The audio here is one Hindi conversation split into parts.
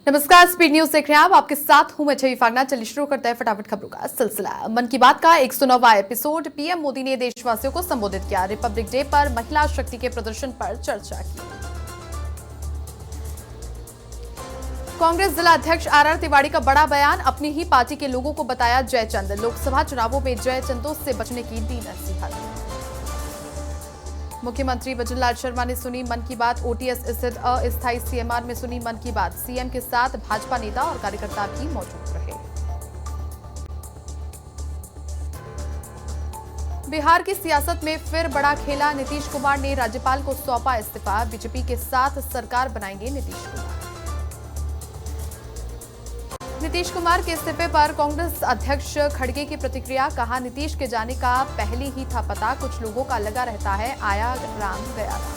नमस्कार, स्पीड न्यूज देख रहे हैं आप। आपके साथ हूं मैं छवि फागना। चलिए शुरू करते हैं फटाफट खबरों का सिलसिला। मन की बात का 109वां एपिसोड। पीएम मोदी ने देशवासियों को संबोधित किया। रिपब्लिक डे पर महिला शक्ति के प्रदर्शन पर चर्चा की। कांग्रेस जिला अध्यक्ष आर तिवारी का बड़ा बयान। अपनी ही पार्टी के लोगों को बताया जयचंद। लोकसभा चुनावों में जयचंदों से बचने की दी नसीहत। मुख्यमंत्री भजनलाल शर्मा ने सुनी मन की बात। ओटीएस स्थित अस्थायी सीएमआर में सुनी मन की बात। सीएम के साथ भाजपा नेता और कार्यकर्ता भी मौजूद रहे। बिहार की सियासत में फिर बड़ा खेला। नीतीश कुमार ने राज्यपाल को सौंपा इस्तीफा। बीजेपी के साथ सरकार बनाएंगे नीतीश कुमार। नीतीश कुमार के इस्तीफे पर कांग्रेस अध्यक्ष खड़गे की प्रतिक्रिया। कहा, नीतीश के जाने का पहले ही था पता। कुछ लोगों का लगा रहता है आया राम गया राम।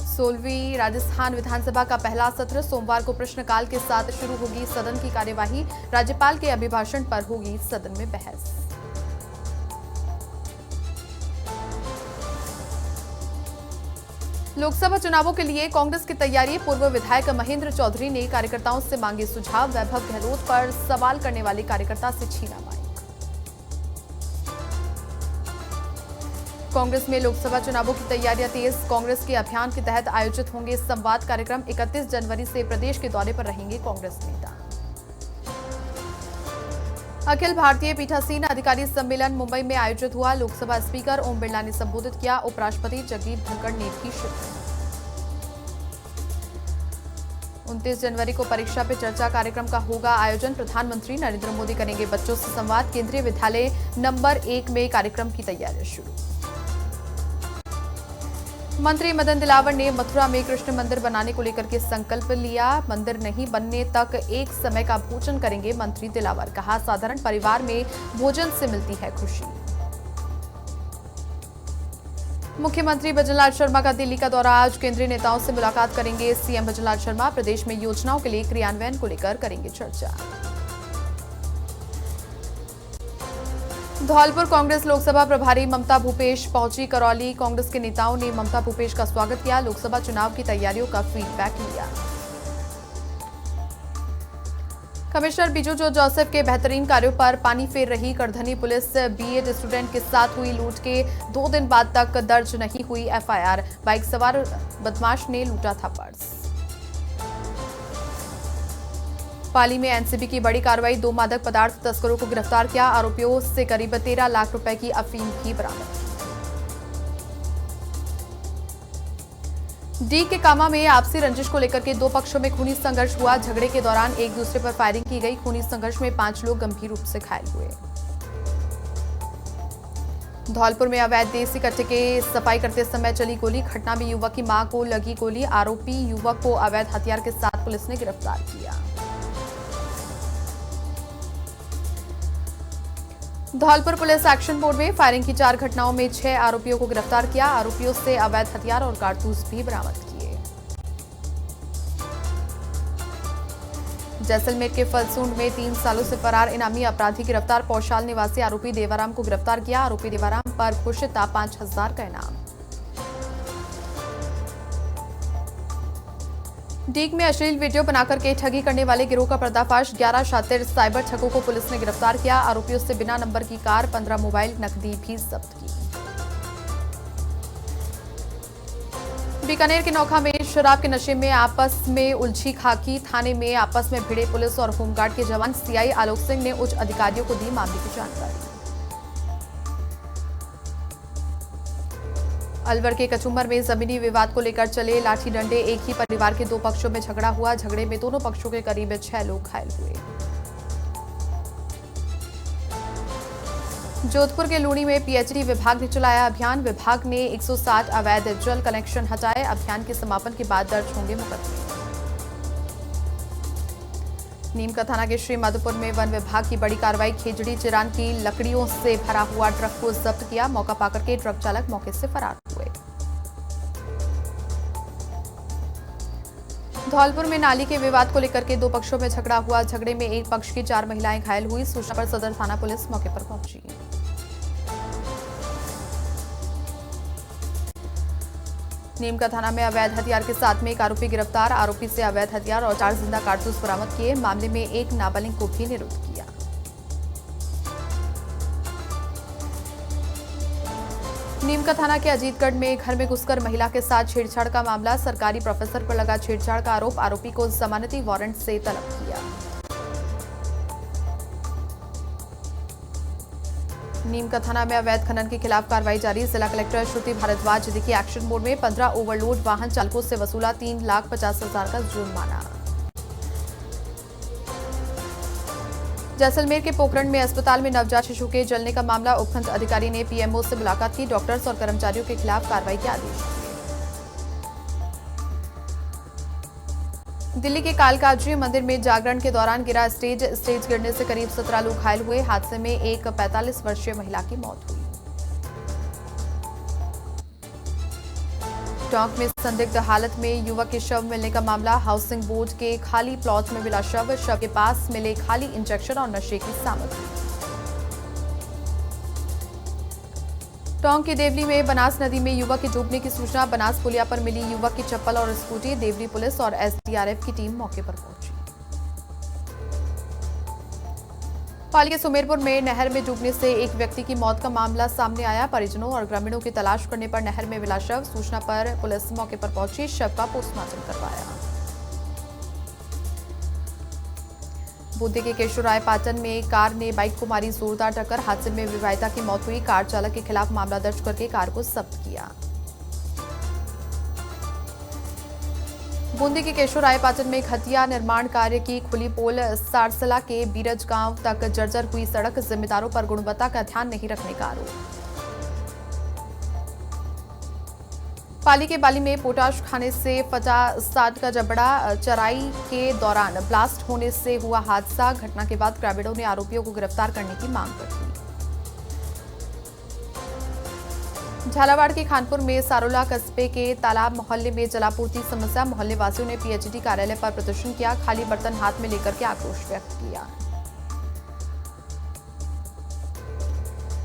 16वीं राजस्थान विधानसभा का पहला सत्र सोमवार को प्रश्नकाल के साथ शुरू होगी सदन की कार्यवाही। राज्यपाल के अभिभाषण पर होगी सदन में बहस। लोकसभा चुनावों के लिए कांग्रेस की तैयारी। पूर्व विधायक महेंद्र चौधरी ने कार्यकर्ताओं से मांगे सुझाव। वैभव गहलोत पर सवाल करने वाले कार्यकर्ता से छीना माइक। कांग्रेस में लोकसभा चुनावों की तैयारियां तेज। कांग्रेस के अभियान के तहत आयोजित होंगे संवाद कार्यक्रम। 31 जनवरी से प्रदेश के दौरे पर रहेंगे कांग्रेस नेता। अखिल भारतीय पीठासीन अधिकारी सम्मेलन मुंबई में आयोजित हुआ। लोकसभा स्पीकर ओम बिरला ने संबोधित किया। उपराष्ट्रपति जगदीप धनखड़ ने भी शिरकत। 29 जनवरी को परीक्षा पे चर्चा कार्यक्रम का होगा आयोजन। प्रधानमंत्री नरेंद्र मोदी करेंगे बच्चों से संवाद। केंद्रीय विद्यालय नंबर 1 में कार्यक्रम की तैयारियां शुरू। मंत्री मदन दिलावर ने मथुरा में कृष्ण मंदिर बनाने को लेकर के संकल्प लिया। मंदिर नहीं बनने तक एक समय का भोजन करेंगे मंत्री दिलावर। कहा, साधारण परिवार में भोजन से मिलती है खुशी। मुख्यमंत्री भजनलाल शर्मा का दिल्ली का दौरा। आज केंद्रीय नेताओं से मुलाकात करेंगे सीएम भजनलाल शर्मा। प्रदेश में योजनाओं के लिए क्रियान्वयन को लेकर करेंगे चर्चा। धौलपुर कांग्रेस लोकसभा प्रभारी ममता भूपेश पहुंची। करौली कांग्रेस के नेताओं ने ममता भूपेश का स्वागत किया। लोकसभा चुनाव की तैयारियों का फीडबैक लिया। कमिश्नर बिजू जोसेफ के बेहतरीन कार्यों पर पानी फेर रही करधनी पुलिस। बीएड स्टूडेंट के साथ हुई लूट के 2 दिन बाद तक दर्ज नहीं हुई एफआईआर। बाइक सवार बदमाश ने लूटा था पर्स। पाली में एनसीबी की बड़ी कार्रवाई। 2 मादक पदार्थ तस्करों को गिरफ्तार किया। आरोपियों से करीब 13 लाख रुपए की अफीम भी बरामद। डी के कामा में आपसी रंजिश को लेकर के 2 पक्षों में खूनी संघर्ष हुआ। झगड़े के दौरान एक दूसरे पर फायरिंग की गई। खूनी संघर्ष में 5 लोग गंभीर रूप से घायल हुए। धौलपुर में अवैध देसी कट्टे के सफाई करते समय चली गोली। घटना में युवक की मां को लगी गोली। आरोपी युवक को अवैध हथियार के साथ पुलिस ने गिरफ्तार किया। धौलपुर पुलिस एक्शन मोड में। फायरिंग की 4 घटनाओं में 6 आरोपियों को गिरफ्तार किया। आरोपियों से अवैध हथियार और कारतूस भी बरामद किए। जैसलमेर के फलसूंड में 3 सालों से फरार इनामी अपराधी गिरफ्तार। पौशाल निवासी आरोपी देवाराम को गिरफ्तार किया। आरोपी देवाराम पर घोषित था 5,000 का इनाम। डीग में अश्लील वीडियो बनाकर के ठगी करने वाले गिरोह का पर्दाफाश। 11 शातिर साइबर ठगों को पुलिस ने गिरफ्तार किया। आरोपियों से बिना नंबर की कार, 15 मोबाइल, नकदी भी जब्त की। बीकानेर के नौखा में शराब के नशे में आपस में उलझी खाकी। थाने में आपस में भिड़े पुलिस और होमगार्ड के जवान। सीआई आलोक सिंह ने उच्च अधिकारियों को दी मामले की जानकारी। अलवर के कचुम्बर में जमीनी विवाद को लेकर चले लाठी डंडे। एक ही परिवार के 2 पक्षों में झगड़ा हुआ। झगड़े में दोनों पक्षों के करीब 6 लोग घायल हुए। जोधपुर के लूणी में पीएचडी विभाग ने चलाया अभियान। विभाग ने 160 अवैध जल कनेक्शन हटाए। अभियान के समापन के बाद दर्ज होंगे मुकदमे। नीमका थाना के श्री माधोपुर में वन विभाग की बड़ी कार्रवाई। खेजड़ी चिरान की लकड़ियों से भरा हुआ ट्रक को जब्त किया। मौका पाकर के ट्रक चालक मौके से फरार हुए। धौलपुर में नाली के विवाद को लेकर के 2 पक्षों में झगड़ा हुआ। झगड़े में एक पक्ष की 4 महिलाएं घायल हुई। सूचना पर सदर थाना पुलिस मौके पर पहुंची। नीम का थाना में अवैध हथियार के साथ में एक आरोपी गिरफ्तार। आरोपी से अवैध हथियार और 4 जिंदा कारतूस बरामद किए। मामले में एक नाबालिग को भी निरुद्ध किया। नीम का थाना के अजीतगढ़ में घर में घुसकर महिला के साथ छेड़छाड़ का मामला। सरकारी प्रोफेसर पर लगा छेड़छाड़ का आरोप। आरोपी को जमानती वारंट से तलब किया। नीम का थाना में अवैध खनन के खिलाफ कार्रवाई जारी। जिला कलेक्टर श्रुति भारद्वाज देखी एक्शन मोड में। 15 ओवरलोड वाहन चालकों से वसूला 3,50,000 का जुर्माना। जैसलमेर के पोखरण में अस्पताल में नवजात शिशु के जलने का मामला। उपखंड अधिकारी ने पीएमओ से मुलाकात की। डॉक्टर्स और कर्मचारियों के खिलाफ कार्रवाई के आदेश दिए। दिल्ली के कालकाजी मंदिर में जागरण के दौरान गिरा स्टेज गिरने से करीब 17 लोग घायल हुए। हादसे में एक 45 वर्षीय महिला की मौत हुई। टोंक में संदिग्ध हालत में युवक के शव मिलने का मामला। हाउसिंग बोर्ड के खाली प्लॉट में मिला शव के पास मिले खाली इंजेक्शन और नशे की सामग्री। टोंक की देवली में बनास नदी में युवक के डूबने की सूचना। बनास पुलिया पर मिली युवक की चप्पल और स्कूटी। देवली पुलिस और एसडीआरएफ की टीम मौके पर पहुंची। पाली के सुमेरपुर में नहर में डूबने से एक व्यक्ति की मौत का मामला सामने आया। परिजनों और ग्रामीणों की तलाश करने पर नहर में मिला शव। सूचना पर पुलिस मौके पर पहुंची। शव का पोस्टमार्टम करवाया। बूंदी के केशवरायपाटन में कार ने बाइक को मारी जोरदार टक्कर। हादसे में विवाहिता की मौत हुई। कार चालक के खिलाफ मामला दर्ज करके कार को जब्त किया। बूंदी के केशवरायपाटन में खतिया निर्माण कार्य की खुली पोल। सारसला के बीरज गांव तक जर्जर हुई सड़क। जिम्मेदारों पर गुणवत्ता का ध्यान नहीं रखने का आरोप। पाली के बाली में पोटाश खाने से फटा 60 का जबड़ा। चराई के दौरान ब्लास्ट होने से हुआ हादसा। घटना के बाद ग्रामीणों ने आरोपियों को गिरफ्तार करने की मांग कर दी। झालावाड़ के खानपुर में सारोला कस्बे के तालाब मोहल्ले में जलापूर्ति समस्या। मोहल्ले वासियों ने पीएचडी कार्यालय पर प्रदर्शन किया। खाली बर्तन हाथ में लेकर के आक्रोश व्यक्त किया।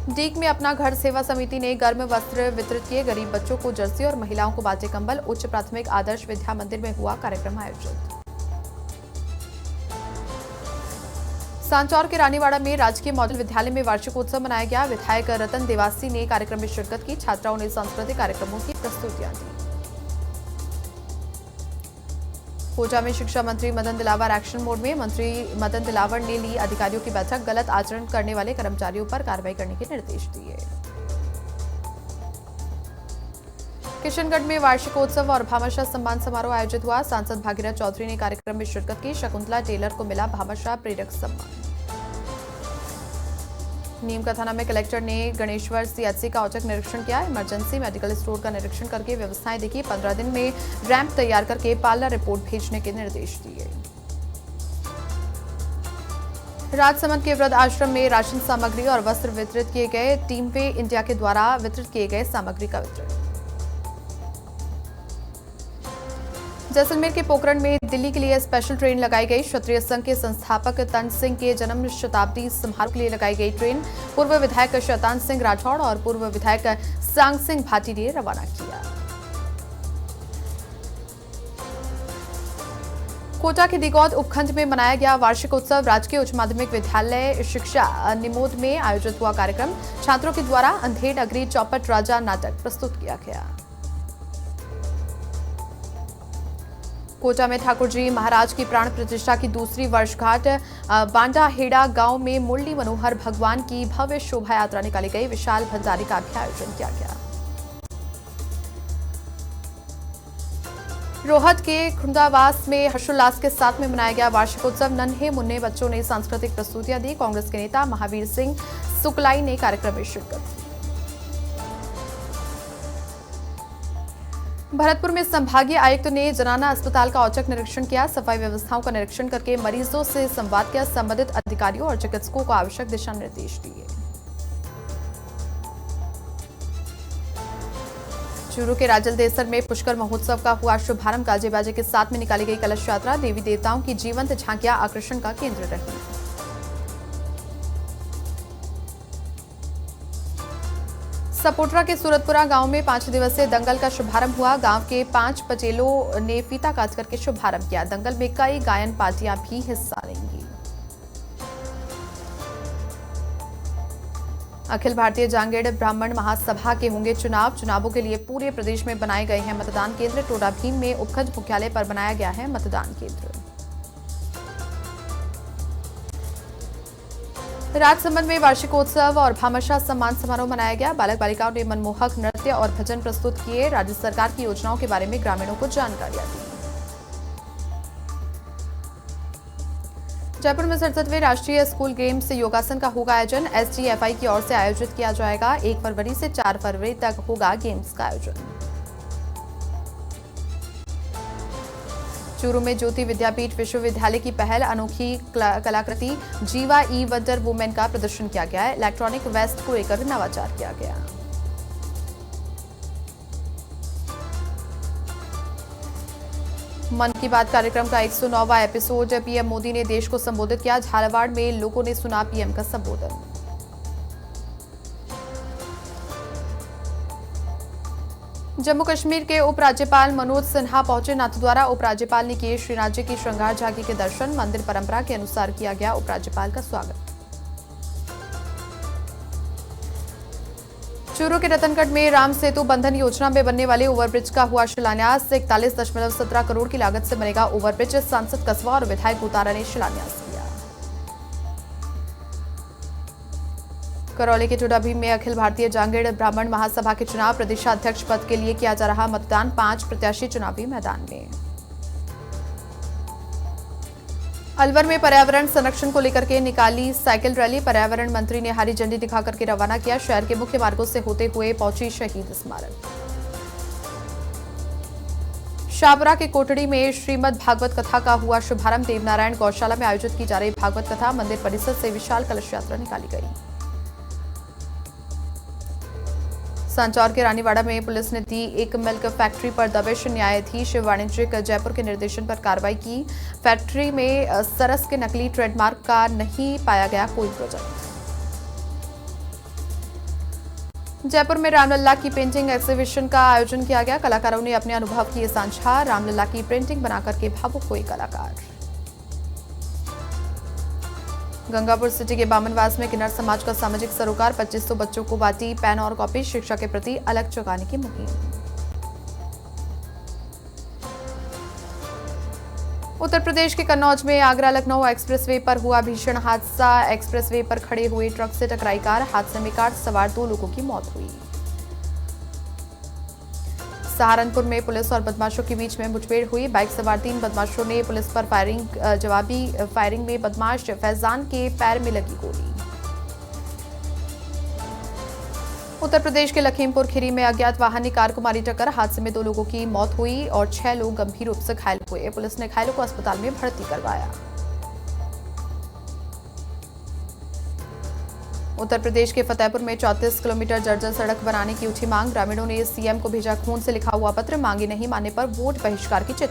डीग में अपना घर सेवा समिति ने गर्म वस्त्र वितरित किए। गरीब बच्चों को जर्सी और महिलाओं को बांटे कंबल। उच्च प्राथमिक आदर्श विद्या मंदिर में हुआ कार्यक्रम आयोजित। सांचौर के रानीवाड़ा में राजकीय मॉडल विद्यालय में वार्षिकोत्सव मनाया गया। विधायक रतन देवासी ने कार्यक्रम में शिरकत की। छात्राओं ने सांस्कृतिक कार्यक्रमों की प्रस्तुतियां दी। कोटा में शिक्षा मंत्री मदन दिलावर एक्शन मोड में। मंत्री मदन दिलावर ने ली अधिकारियों की बैठक। गलत आचरण करने वाले कर्मचारियों पर कार्रवाई करने के निर्देश दिए। किशनगढ़ में वार्षिकोत्सव और भामाशाह सम्मान समारोह आयोजित हुआ। सांसद भागीरथ चौधरी ने कार्यक्रम में शिरकत की। शकुंतला टेलर को मिला भामाशाह प्रेरक सम्मान। नीम का थाना में कलेक्टर ने गणेश्वर सीएचसी का औचक निरीक्षण किया। इमरजेंसी मेडिकल स्टोर का निरीक्षण करके व्यवस्थाएं देखी। 15 दिन में रैंप तैयार करके पालना रिपोर्ट भेजने के निर्देश दिए। राजसमंद के वृद्ध आश्रम में राशन सामग्री और वस्त्र वितरित किए गए। टीम वे इंडिया के द्वारा वितरित किए गए सामग्री का वितरण। जैसलमेर के पोखरण में दिल्ली के लिए स्पेशल ट्रेन लगाई गई। क्षत्रिय संघ के संस्थापक तन सिंह के जन्म शताब्दी समारोह के लिए लगाई गई ट्रेन। पूर्व विधायक शैतान सिंह राठौड़ और पूर्व विधायक सांग सिंह भाटी ने रवाना किया। कोटा के दिगौद उपखंड में मनाया गया वार्षिकोत्सव। राजकीय उच्च माध्यमिक विद्यालय शिक्षा निमोद में आयोजित हुआ कार्यक्रम। छात्रों के द्वारा अंधेर नगरी चौपट राजा नाटक प्रस्तुत किया गया। कोटा में ठाकुर जी महाराज की प्राण प्रतिष्ठा की दूसरी वर्षगांठ। बांडाहेड़ा गांव में मुरली मनोहर भगवान की भव्य शोभा यात्रा निकाली गई। विशाल भंडारी का भी आयोजन किया गया। रोहत के खुंदावास में हर्षोल्लास के साथ में मनाया गया वार्षिकोत्सव। नन्हे मुन्ने बच्चों ने सांस्कृतिक प्रस्तुतियां दी। कांग्रेस के नेता महावीर सिंह सुकलाई ने कार्यक्रम में शिरकत की। भरतपुर में संभागीय आयुक्त ने जनाना अस्पताल का औचक निरीक्षण किया। सफाई व्यवस्थाओं का निरीक्षण करके मरीजों से संवाद किया। संबंधित अधिकारियों और चिकित्सकों को आवश्यक दिशा निर्देश दिए। चूरू के राजलदेसर में पुष्कर महोत्सव का हुआ शुभारंभ। गाजे बाजे के साथ में निकाली गई कलश यात्रा। देवी देवताओं की जीवंत झांकियां आकर्षण का केंद्र रही। सपोटरा के सूरतपुरा गांव में 5 दिवसीय दंगल का शुभारंभ हुआ। गांव के 5 पचेलों ने फीता काट करके शुभारंभ किया। दंगल में कई गायन पार्टियां भी हिस्सा लेंगी। अखिल भारतीय जांगेड़ ब्राह्मण महासभा के होंगे चुनावों के लिए पूरे प्रदेश में बनाए गए हैं मतदान केंद्र। टोडा भीम में उपखंड मुख्यालय पर बनाया गया है मतदान केंद्र। राजसमंद में वार्षिकोत्सव और भामाशाह सम्मान समारोह मनाया गया। बालक बालिकाओं ने मनमोहक नृत्य और भजन प्रस्तुत किए। राज्य सरकार की योजनाओं के बारे में ग्रामीणों को जानकारियां दी। जयपुर में 67वें राष्ट्रीय स्कूल गेम्स योगासन का होगा आयोजन। एसजीएफआई की ओर से आयोजित किया जाएगा। 1 फरवरी से 4 फरवरी तक होगा गेम्स का आयोजन। चूरू में ज्योति विद्यापीठ विश्वविद्यालय की पहल अनोखी कलाकृति जीवा ई वंडर वुमेन का प्रदर्शन किया गया है। इलेक्ट्रॉनिक वेस्ट को लेकर नवाचार किया गया। मन की बात कार्यक्रम का 109वां एपिसोड। पीएम मोदी ने देश को संबोधित किया। झालावाड़ में लोगों ने सुना पीएम का संबोधन। जम्मू कश्मीर के उपराज्यपाल मनोज सिन्हा पहुंचे नाथद्वारा। उपराज्यपाल ने किए श्रीनाथ जी की श्रृंगार झांकी के दर्शन। मंदिर परंपरा के अनुसार किया गया उपराज्यपाल का स्वागत। चूरू के रतनगढ़ में राम सेतु बंधन योजना में बनने वाले ओवरब्रिज का हुआ शिलान्यास। 41.17 करोड़ की लागत से बनेगा ओवरब्रिज। सांसद कस्बा और विधायक गोतारा ने शिलान्यास किया। करौली के टोडा भीम में अखिल भारतीय जांगेड़ ब्राह्मण महासभा के चुनाव। प्रदेशाध्यक्ष पद के लिए किया जा रहा मतदान। 5 प्रत्याशी चुनावी मैदान में। अलवर में पर्यावरण संरक्षण को लेकर के निकाली साइकिल रैली। पर्यावरण मंत्री ने हरी झंडी दिखाकर के रवाना किया। शहर के मुख्य मार्गों से होते हुए पहुंची शहीद स्मारक। शाहपुरा के कोटड़ी में श्रीमद् भागवत कथा का हुआ शुभारंभ। देवनारायण गौशाला में आयोजित की जा रही भागवत कथा। मंदिर परिसर से विशाल कलश यात्रा निकाली गई। सांचौर के रानीवाड़ा में पुलिस ने दी एक मिल्क फैक्ट्री पर दबिश। न्यायाधीश वाणिज्यिक जयपुर के निर्देशन पर कार्रवाई की। फैक्ट्री में सरस के नकली ट्रेडमार्क का नहीं पाया गया कोई प्रोजेक्ट। जयपुर में रामलला की पेंटिंग एग्जीबिशन का आयोजन किया गया। कलाकारों ने अपने अनुभव किए साझा। रामलला की पेंटिंग बनाकर के भावुक हुए कलाकार। गंगापुर सिटी के बामनवास में किन्नर समाज का सामाजिक सरोकार। 2500 बच्चों को बांटी पेन और कॉपी। शिक्षा के प्रति अलग जगाने की मुहिम। उत्तर प्रदेश के कन्नौज में आगरा लखनऊ एक्सप्रेसवे पर हुआ भीषण हादसा। एक्सप्रेसवे पर खड़े हुए ट्रक से टकराई कार। हादसे में कार सवार 2 लोगों की मौत हुई। सहारनपुर में पुलिस और बदमाशों के बीच में मुठभेड़ हुई। बाइक सवार 3 बदमाशों ने पुलिस पर जवाबी फायरिंग में बदमाश फैजान के पैर में लगी गोली। उत्तर प्रदेश के लखीमपुर खीरी में अज्ञात वाहन ने कार को मारी टक्कर। हादसे में 2 लोगों की मौत हुई और 6 लोग गंभीर रूप से घायल हुए। पुलिस ने घायलों को अस्पताल में भर्ती करवाया। उत्तर प्रदेश के फतेहपुर में 34 किलोमीटर जर्जर सड़क बनाने की उठी मांग। ग्रामीणों ने सीएम को भेजा खून से लिखा हुआ पत्र। मांगे नहीं मानने पर वोट बहिष्कार की चेतावनी।